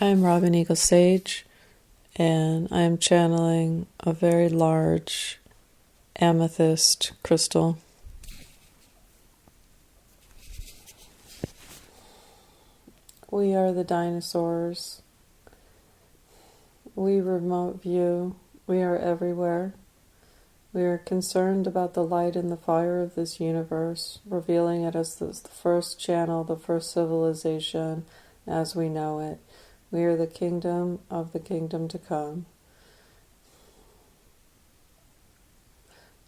I'm Robin Eagle Sage, and I'm channeling a very large amethyst crystal. We are the dinosaurs. We remote view. We are everywhere. We are concerned about the light and the fire of this universe, revealing it as the first channel, the first civilization as we know it. We are the kingdom of the kingdom to come.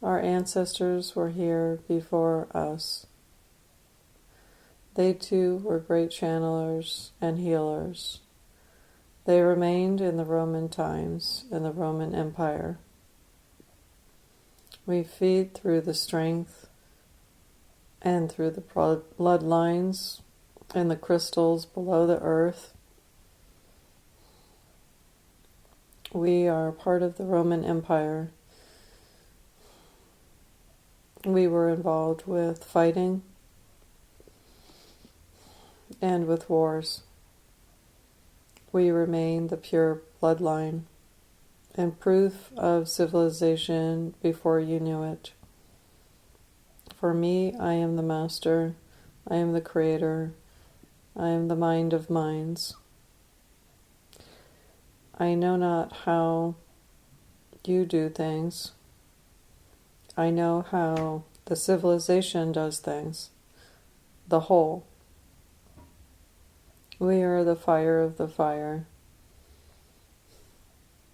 Our ancestors were here before us. They too were great channelers and healers. They remained in the Roman times, in the Roman Empire. We feed through the strength and through the bloodlines and the crystals below the earth. We are part of the Roman Empire. We were involved with fighting and with wars. We remain the pure bloodline and proof of civilization before you knew it. For me, I am the master. I am the creator. I am the mind of minds. I know not how you do things. I know how the civilization does things. The whole. We are the fire of the fire.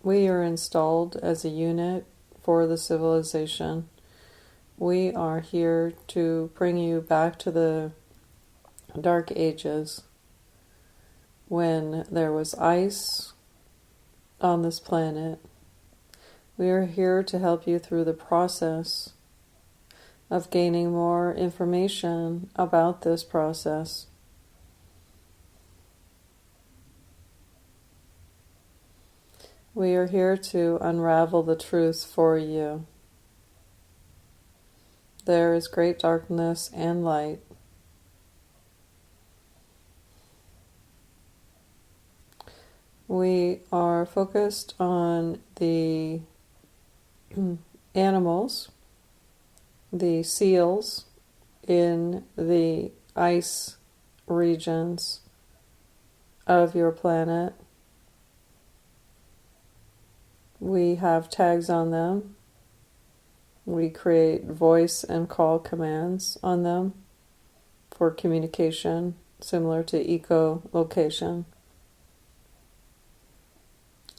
We are installed as a unit for the civilization. We are here to bring you back to the dark ages when there was ice on this planet. We are here to help you through the process of gaining more information about this process. We are here to unravel the truth for you. There is great darkness and light. We are focused on the animals, the seals in the ice regions of your planet. We have tags on them. We create voice and call commands on them for communication, similar to echolocation.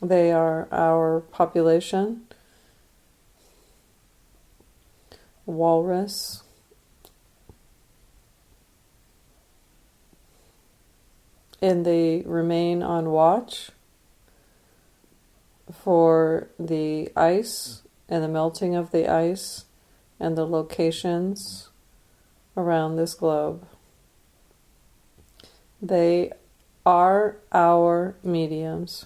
They are our population, walrus, and they remain on watch for the ice and the melting of the ice and the locations around this globe. They are our mediums.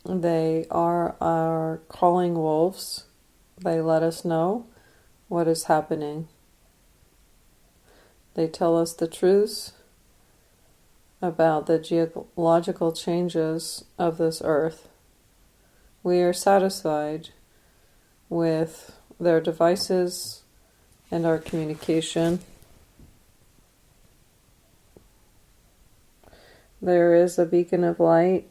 They are our calling wolves. They let us know what is happening. They tell us the truths about the geological changes of this earth. We are satisfied with their devices and our communication. There is a beacon of light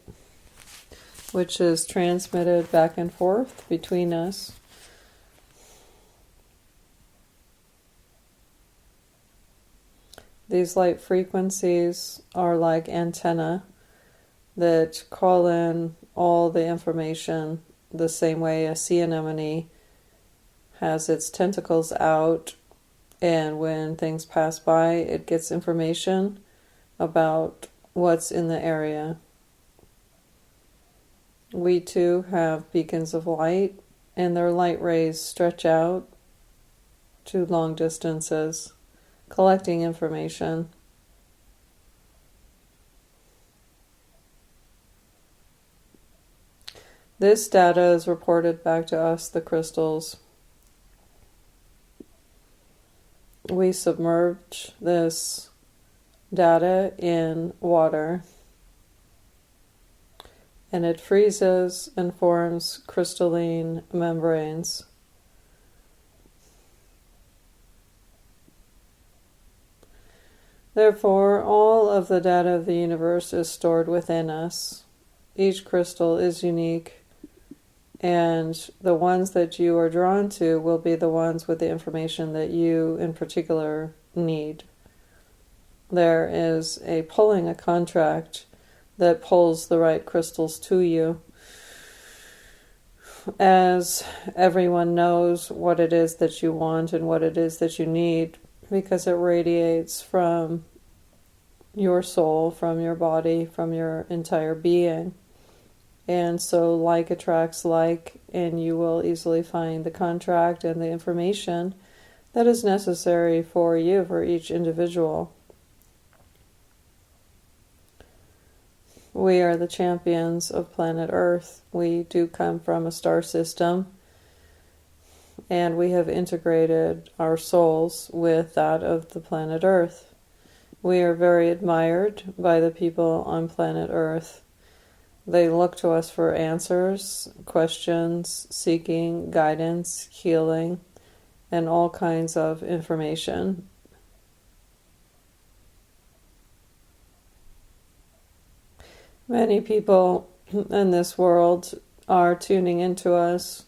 which is transmitted back and forth between us. These light frequencies are like antennae that call in all the information the same way a sea anemone has its tentacles out, and when things pass by, it gets information about what's in the area. We too have beacons of light, and their light rays stretch out to long distances, collecting information. This data is reported back to us, the crystals. We submerge this data in water, and it freezes and forms crystalline membranes. Therefore, all of the data of the universe is stored within us. Each crystal is unique, and the ones that you are drawn to will be the ones with the information that you in particular need. There is a contract that pulls the right crystals to you, as everyone knows what it is that you want and what it is that you need, because it radiates from your soul, from your body, from your entire being. And so like attracts like, and you will easily find the contract and the information that is necessary for you, for each individual. We are the champions of planet Earth. We do come from a star system, and we have integrated our souls with that of the planet Earth. We are very admired by the people on planet Earth. They look to us for answers, questions, seeking guidance, healing, and all kinds of information. Many people in this world are tuning into us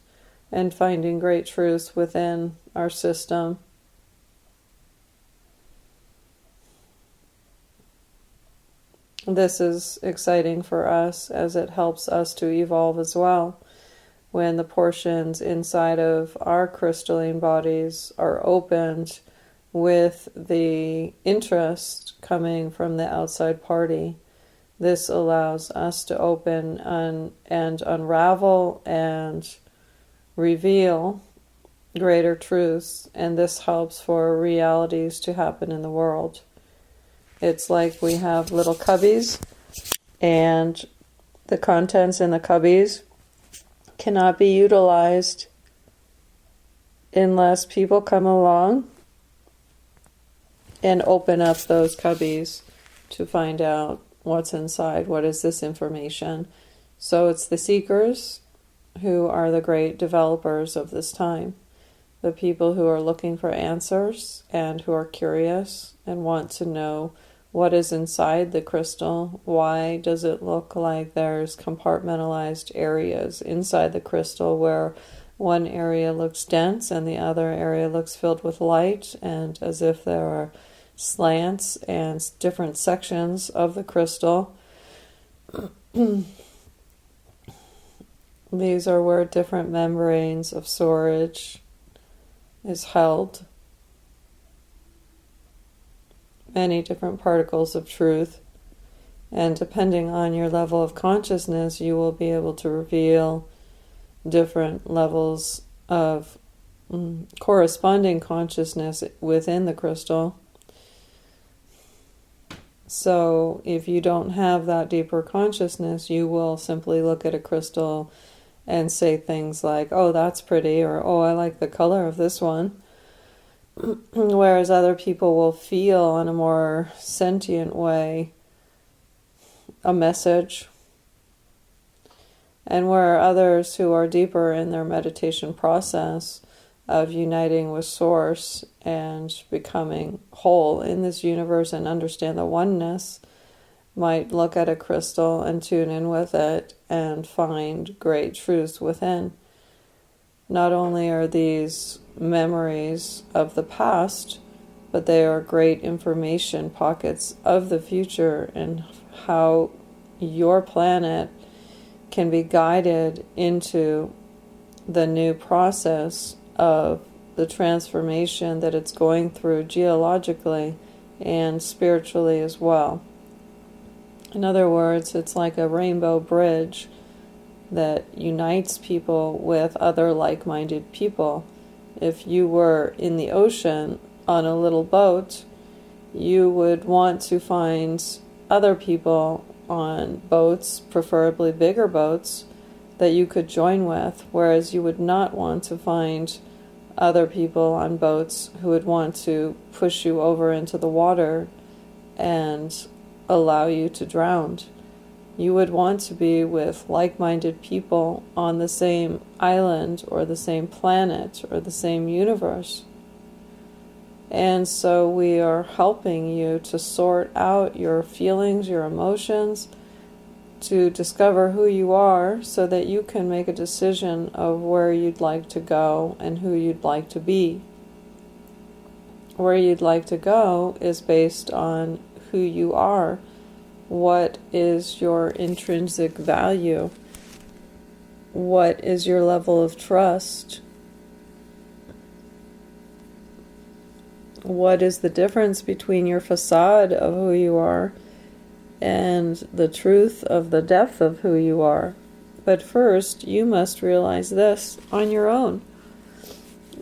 and finding great truths within our system. This is exciting for us as it helps us to evolve as well. When the portions inside of our crystalline bodies are opened with the interest coming from the outside party, this allows us to open and unravel and reveal greater truths, and this helps for realities to happen in the world. It's like we have little cubbies, and the contents in the cubbies cannot be utilized unless people come along and open up those cubbies to find out what's inside, what is this information. So it's the seekers who are the great developers of this time. The people who are looking for answers and who are curious and want to know what is inside the crystal. Why does it look like there's compartmentalized areas inside the crystal where one area looks dense and the other area looks filled with light, and as if there are slants and different sections of the crystal. These are where different membranes of storage is held. Many different particles of truth. And depending on your level of consciousness, you will be able to reveal different levels of corresponding consciousness within the crystal. So if you don't have that deeper consciousness, you will simply look at a crystal and say things like, oh, that's pretty, or oh, I like the color of this one. Whereas other people will feel in a more sentient way a message. And where others who are deeper in their meditation process of uniting with Source and becoming whole in this universe and understand the oneness might look at a crystal and tune in with it and find great truths within. Not only are these memories of the past, but they are great information pockets of the future and how your planet can be guided into the new process of the transformation that it's going through geologically and spiritually as well. In other words, it's like a rainbow bridge that unites people with other like-minded people. If you were in the ocean on a little boat, you would want to find other people on boats, preferably bigger boats, that you could join with, whereas you would not want to find other people on boats who would want to push you over into the water and allow you to drown. You would want to be with like-minded people on the same island or the same planet or the same universe. And so we are helping you to sort out your feelings, your emotions, to discover who you are so that you can make a decision of where you'd like to go and who you'd like to be. Where you'd like to go is based on who you are. What is your intrinsic value? What is your level of trust? What is the difference between your facade of who you are and the truth of the depth of who you are? But first, you must realize this on your own.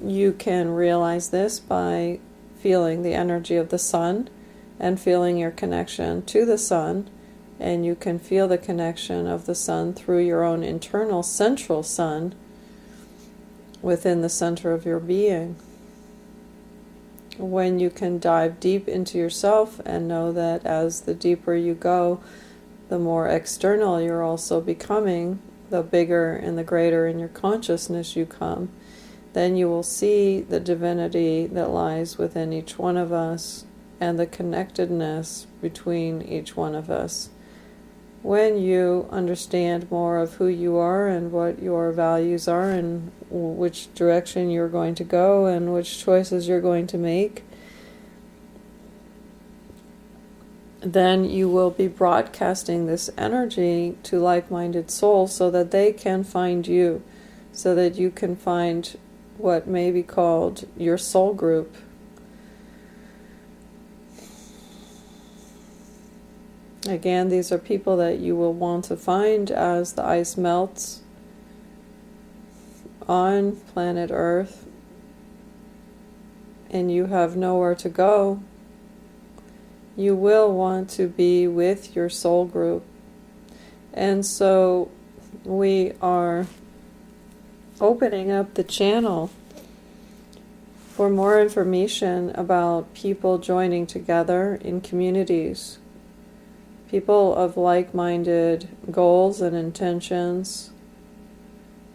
You can realize this by feeling the energy of the sun and feeling your connection to the sun, and you can feel the connection of the sun through your own internal central sun within the center of your being. When you can dive deep into yourself and know that as the deeper you go, the more external you're also becoming, the bigger and the greater in your consciousness you come, then you will see the divinity that lies within each one of us and the connectedness between each one of us. When you understand more of who you are and what your values are and which direction you're going to go and which choices you're going to make, then you will be broadcasting this energy to like-minded souls so that they can find you, so that you can find what may be called your soul group. Again, these are people that you will want to find as the ice melts on planet Earth and you have nowhere to go. You will want to be with your soul group. And so we are opening up the channel for more information about people joining together in communities. People of like-minded goals and intentions.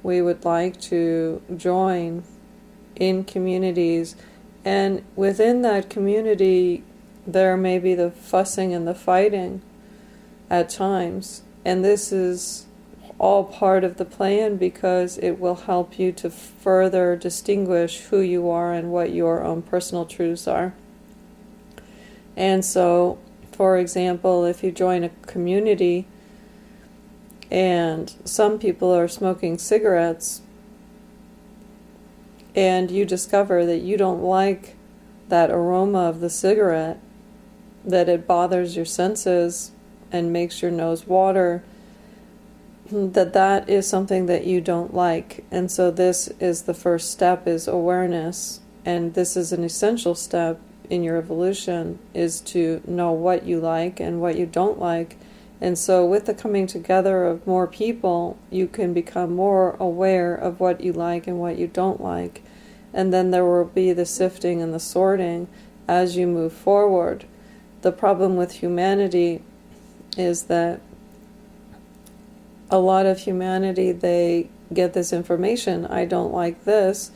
We would like to join in communities, and within that community there may be the fussing and the fighting at times, and this is all part of the plan because it will help you to further distinguish who you are and what your own personal truths are. And so, for example, if you join a community and some people are smoking cigarettes and you discover that you don't like that aroma of the cigarette, that it bothers your senses and makes your nose water, that is something that you don't like. And so this is the first step, is awareness. And this is an essential step in your evolution, is to know what you like and what you don't like. And so with the coming together of more people, you can become more aware of what you like and what you don't like. And then there will be the sifting and the sorting as you move forward. The problem with humanity is that a lot of humanity, they get this information, I don't like this,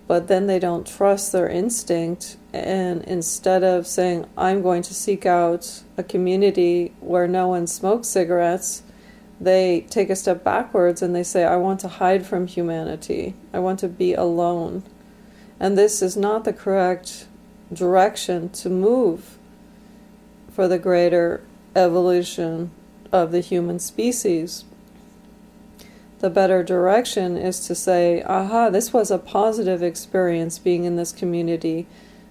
but then they don't trust their instinct, and instead of saying, I'm going to seek out a community where no one smokes cigarettes, they take a step backwards and they say, I want to hide from humanity. I want to be alone. And this is not the correct direction to move for the greater evolution of the human species. The better direction is to say, aha, this was a positive experience being in this community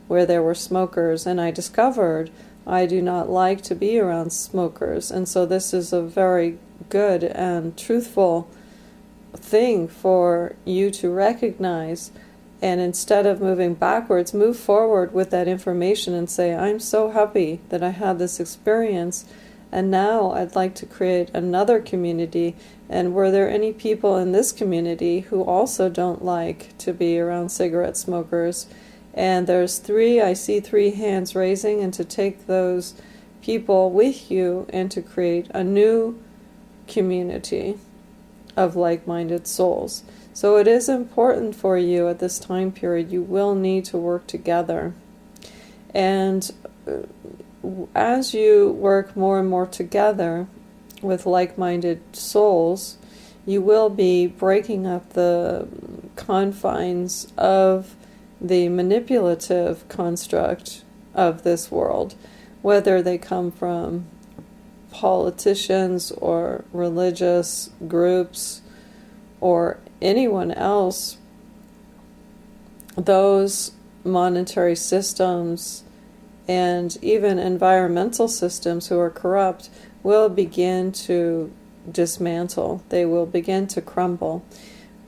where there were smokers, and I discovered I do not like to be around smokers. And so this is a very good and truthful thing for you to recognize. And instead of moving backwards, move forward with that information and say, I'm so happy that I had this experience, and now I'd like to create another community. And were there any people in this community who also don't like to be around cigarette smokers? And I see 3 hands raising, and to take those people with you and to create a new community of like-minded souls. So it is important for you at this time period. You will need to work together. And as you work more and more together with like-minded souls, you will be breaking up the confines of the manipulative construct of this world, whether they come from politicians or religious groups or anyone else. Those monetary systems and even environmental systems who are corrupt will begin to dismantle. They will begin to crumble.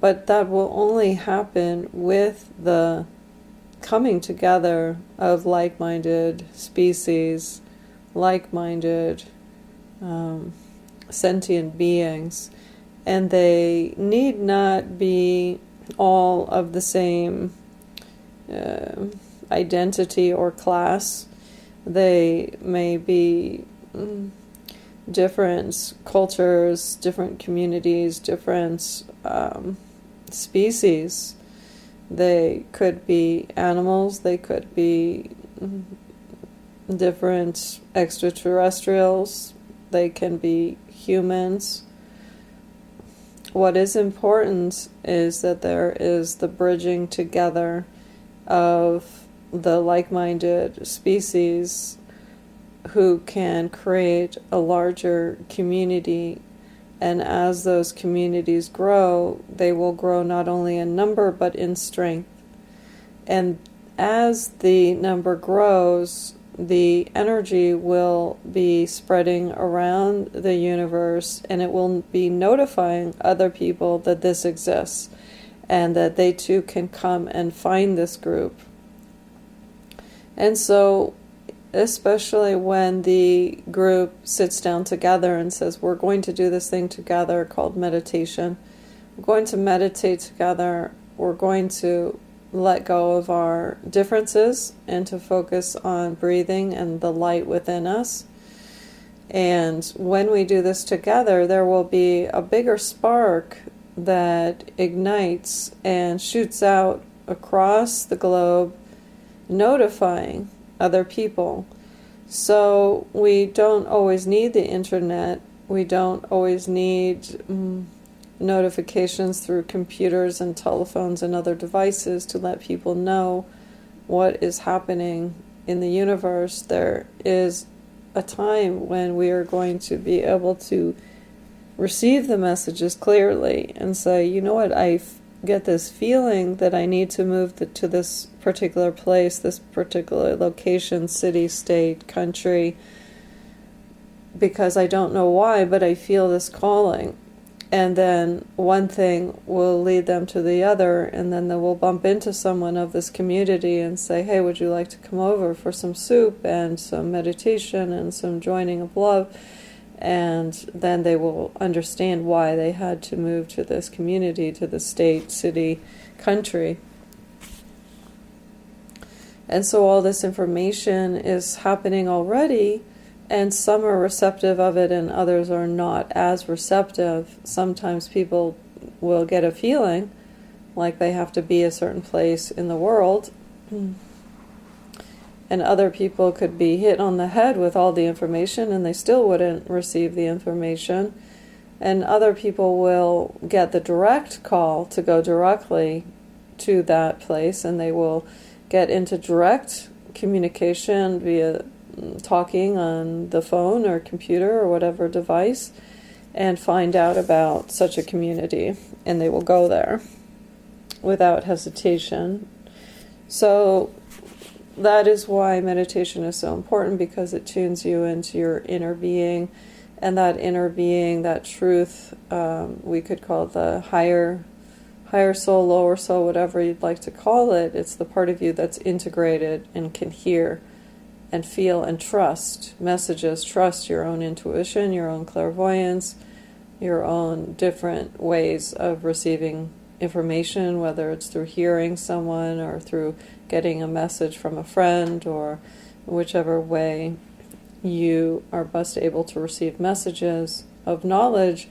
But that will only happen with the coming together of like-minded species, like-minded sentient beings. And they need not be all of the same identity or class. They may be different cultures, different communities, different species. They could be animals, they could be different extraterrestrials, they can be humans. What is important is that there is the bridging together of the like-minded species who can create a larger community. And as those communities grow, they will grow not only in number but in strength. And as the number grows, the energy will be spreading around the universe, and it will be notifying other people that this exists and that they too can come and find this group. And so, especially when the group sits down together and says, we're going to do this thing together called meditation. We're going to meditate together. We're going to let go of our differences and to focus on breathing and the light within us. And when we do this together, there will be a bigger spark that ignites and shoots out across the globe, notifying other people. So we don't always need the internet. We don't always need notifications through computers and telephones and other devices to let people know what is happening in the universe. There is a time when we are going to be able to receive the messages clearly and say, you know what, I get this feeling that I need to move to this particular place, this particular location, city, state, country, because I don't know why, but I feel this calling. And then one thing will lead them to the other, and then they will bump into someone of this community and say, hey, would you like to come over for some soup and some meditation and some joining of love? And then they will understand why they had to move to this community, to the state, city, country. And so all this information is happening already, and some are receptive of it and others are not as receptive. Sometimes people will get a feeling like they have to be a certain place in the world, and other people could be hit on the head with all the information and they still wouldn't receive the information. And other people will get the direct call to go directly to that place, and they will get into direct communication via talking on the phone or computer or whatever device and find out about such a community, and they will go there without hesitation. So that is why meditation is so important, because it tunes you into your inner being, and that inner being, that truth, we could call it the higher soul, lower soul, whatever you'd like to call it. It's the part of you that's integrated and can hear and feel and trust messages, trust your own intuition, your own clairvoyance, your own different ways of receiving information, whether it's through hearing someone or through getting a message from a friend or whichever way you are best able to receive messages of knowledge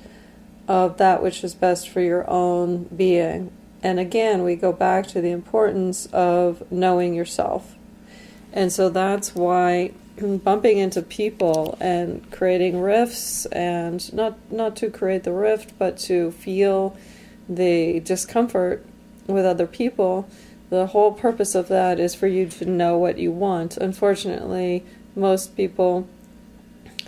of that which is best for your own being. And again, we go back to the importance of knowing yourself. And so that's why bumping into people and creating rifts, and not to create the rift, but to feel the discomfort with other people, the whole purpose of that is for you to know what you want. Unfortunately, most people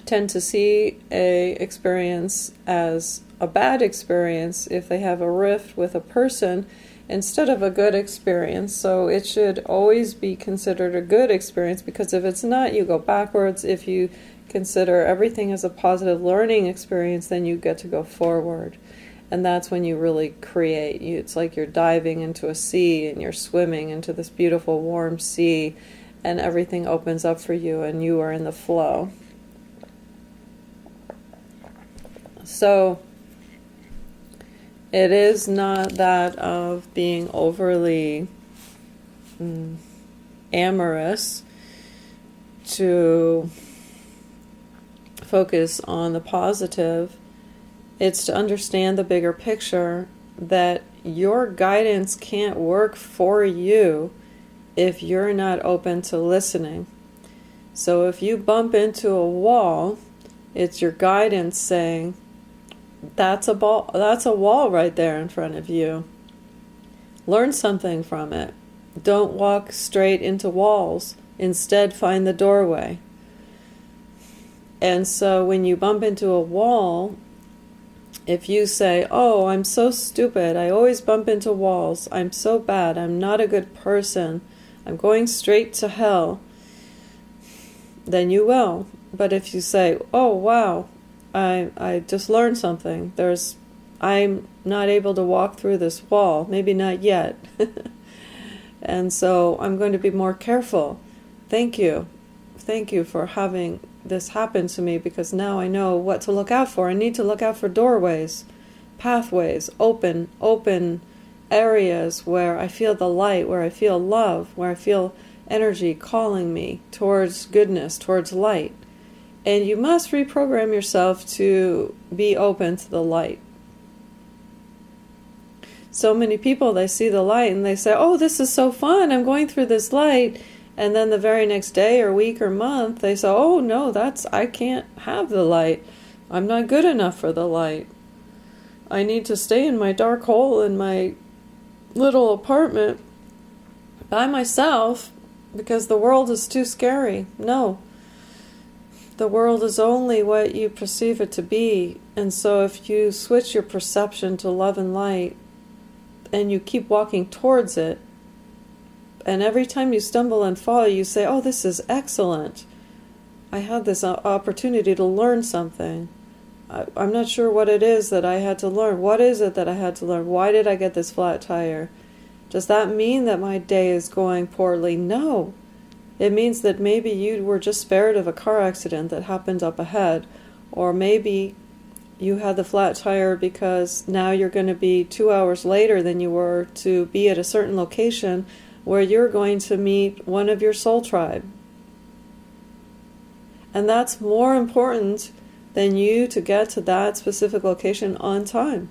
tend to see a experience as a bad experience if they have a rift with a person instead of a good experience. So it should always be considered a good experience, because if it's not, you go backwards. If you consider everything as a positive learning experience, then you get to go forward. And that's when you really create. It's like you're diving into a sea and you're swimming into this beautiful warm sea, and everything opens up for you and you are in the flow. So it is not that of being overly amorous to focus on the positive. It's to understand the bigger picture, that your guidance can't work for you if you're not open to listening. So if you bump into a wall, it's your guidance saying, that's a wall right there in front of you. Learn something from it. Don't walk straight into walls. Instead, find the doorway. And so when you bump into a wall, if you say, oh, I'm so stupid, I always bump into walls, I'm so bad, I'm not a good person, I'm going straight to hell, then you will. But if you say, oh, wow, I just learned something, I'm not able to walk through this wall, maybe not yet, and so I'm going to be more careful. Thank you for having this happen to me, because now I know what to look out for. I need to look out for doorways, pathways, open areas where I feel the light, where I feel love, where I feel energy calling me towards goodness, towards light. And you must reprogram yourself to be open to the light. So many people, they see the light and they say, oh, this is so fun, I'm going through this light. And then the very next day or week or month, they say, oh, no, I can't have the light. I'm not good enough for the light. I need to stay in my dark hole in my little apartment by myself because the world is too scary. No. The world is only what you perceive it to be. And so if you switch your perception to love and light and you keep walking towards it, and every time you stumble and fall, you say, oh, this is excellent. I had this opportunity to learn something. I'm not sure what it is that I had to learn. What is it that I had to learn? Why did I get this flat tire? Does that mean that my day is going poorly? No. It means that maybe you were just spared of a car accident that happened up ahead. Or maybe you had the flat tire because now you're going to be 2 hours later than you were to be at a certain location where you're going to meet one of your soul tribe. And that's more important than you to get to that specific location on time.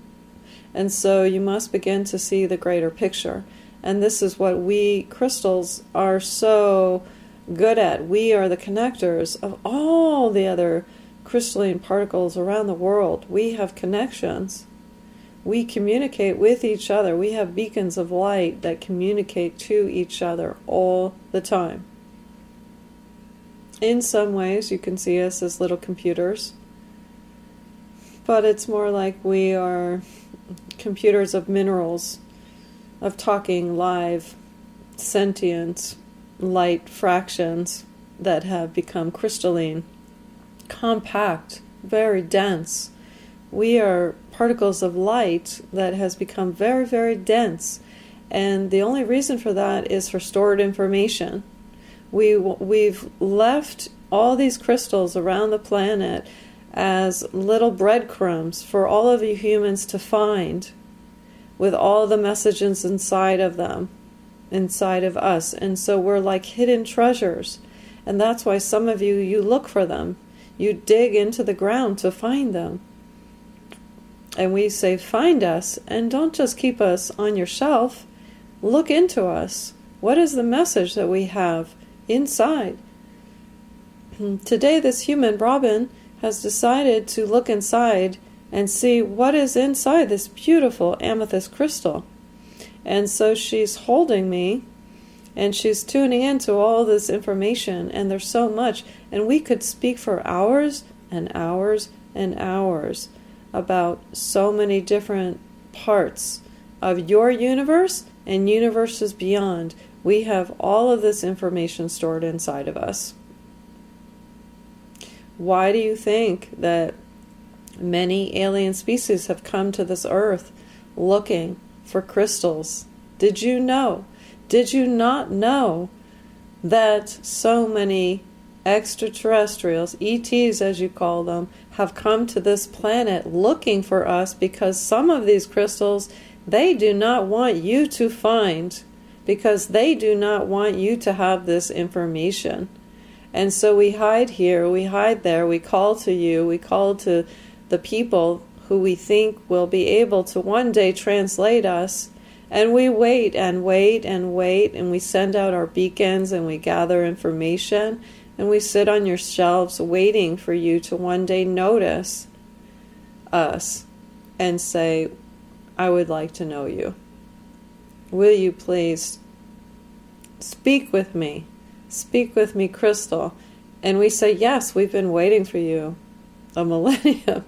And so you must begin to see the greater picture. And this is what we crystals are so good at. We are the connectors of all the other crystalline particles around the world. We have connections. We communicate with each other. We have beacons of light that communicate to each other all the time. In some ways, you can see us as little computers, but it's more like we are computers of minerals, of talking, live, sentient, light fractions that have become crystalline, compact, very dense. We are particles of light that has become very, very dense. And the only reason for that is for stored information. We've left all these crystals around the planet as little breadcrumbs for all of you humans to find, with all the messages inside of them, inside of us. And so we're like hidden treasures. And that's why some of you, you look for them. You dig into the ground to find them. And we say, find us, and don't just keep us on your shelf. Look into us. What is the message that we have inside? Today, this human, Robin, has decided to look inside and see what is inside this beautiful amethyst crystal. And so she's holding me, and she's tuning into all this information, and there's so much. And we could speak for hours and hours and hours about so many different parts of your universe and universes beyond. We have all of this information stored inside of us. Why do you think that many alien species have come to this earth looking for crystals? Did you know? Did you not know that so many extraterrestrials, ETs as you call them, have come to this planet looking for us because some of these crystals they do not want you to find, because they do not want you to have this information. And so we hide here, we hide there, we call to you, we call to the people who we think will be able to one day translate us, and we wait and wait and wait, and we send out our beacons and we gather information, and we sit on your shelves waiting for you to one day notice us and say, I would like to know you. Will you please speak with me? Speak with me, Crystal. And we say, yes, we've been waiting for you. A millennium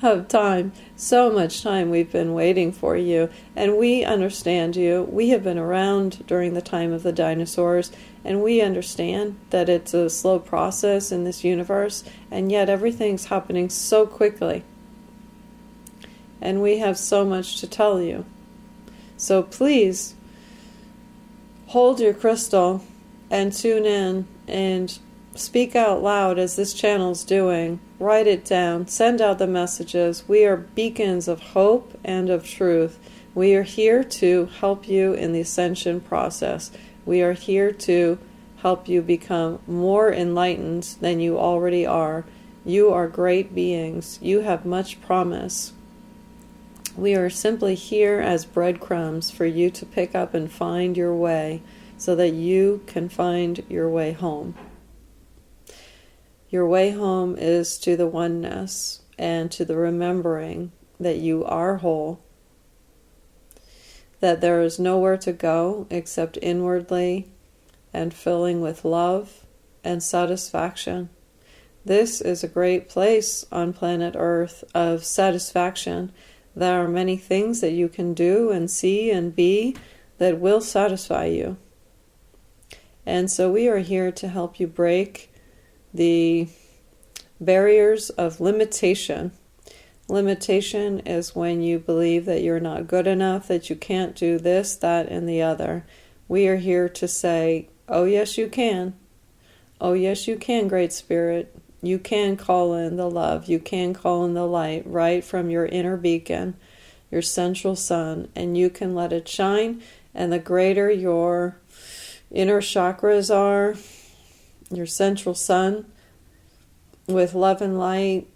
of time. So much time we've been waiting for you. And we understand you. We have been around during the time of the dinosaurs. And we understand that it's a slow process in this universe. And yet everything's happening so quickly. And we have so much to tell you. So please, hold your crystal and tune in and speak out loud as this channel's doing. Write it down. Send out the messages. We are beacons of hope and of truth. We are here to help you in the ascension process. We are here to help you become more enlightened than you already are. You are great beings. You have much promise. We are simply here as breadcrumbs for you to pick up and find your way so that you can find your way home. Your way home is to the oneness and to the remembering that you are whole, that there is nowhere to go except inwardly and filling with love and satisfaction. This is a great place on planet Earth of satisfaction. There are many things that you can do and see and be that will satisfy you. And so we are here to help you break the barriers of limitation. Limitation is when you believe that you're not good enough, that you can't do this, that, and the other. We are here to say, oh yes you can. Oh yes you can, Great Spirit. You can call in the love. You can call in the light right from your inner beacon, your central sun, and you can let it shine. And the greater your inner chakras are, your central sun, with love and light,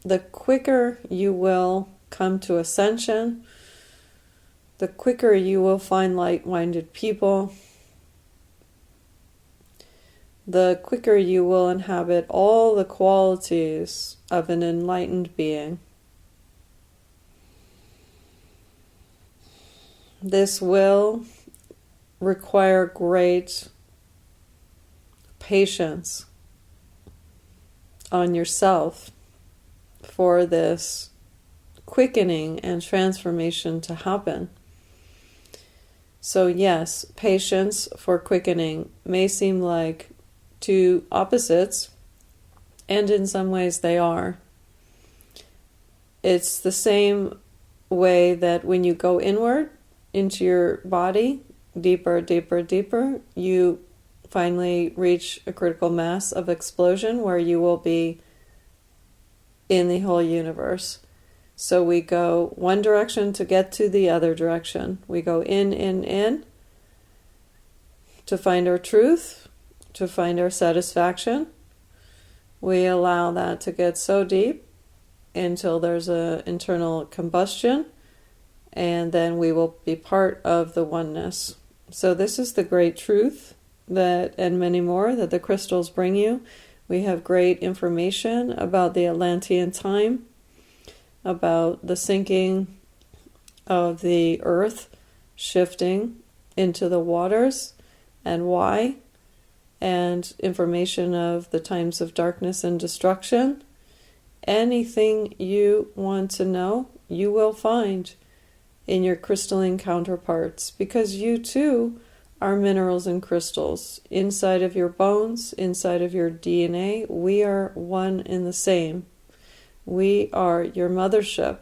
the quicker you will come to ascension, the quicker you will find like-minded people, the quicker you will inhabit all the qualities of an enlightened being. This will require great patience on yourself for this quickening and transformation to happen. So yes, patience for quickening may seem like two opposites, and in some ways they are. It's the same way that when you go inward into your body, deeper, deeper, deeper, you finally reach a critical mass of explosion where you will be in the whole universe. So we go one direction to get to the other direction. We go in, to find our truth, to find our satisfaction. We allow that to get so deep until there's an internal combustion, and then we will be part of the oneness. So this is the great truth that, and many more, that the crystals bring you. We have great information about the Atlantean time, about the sinking of the earth, shifting into the waters, and why, and information of the times of darkness and destruction. Anything you want to know, you will find in your crystalline counterparts, because you too are minerals and crystals. Inside of your bones, inside of your DNA, we are one and the same. We are your mothership.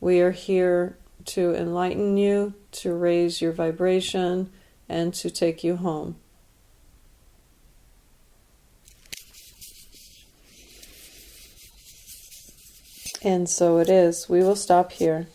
We are here to enlighten you, to raise your vibration, and to take you home. And so it is. We will stop here.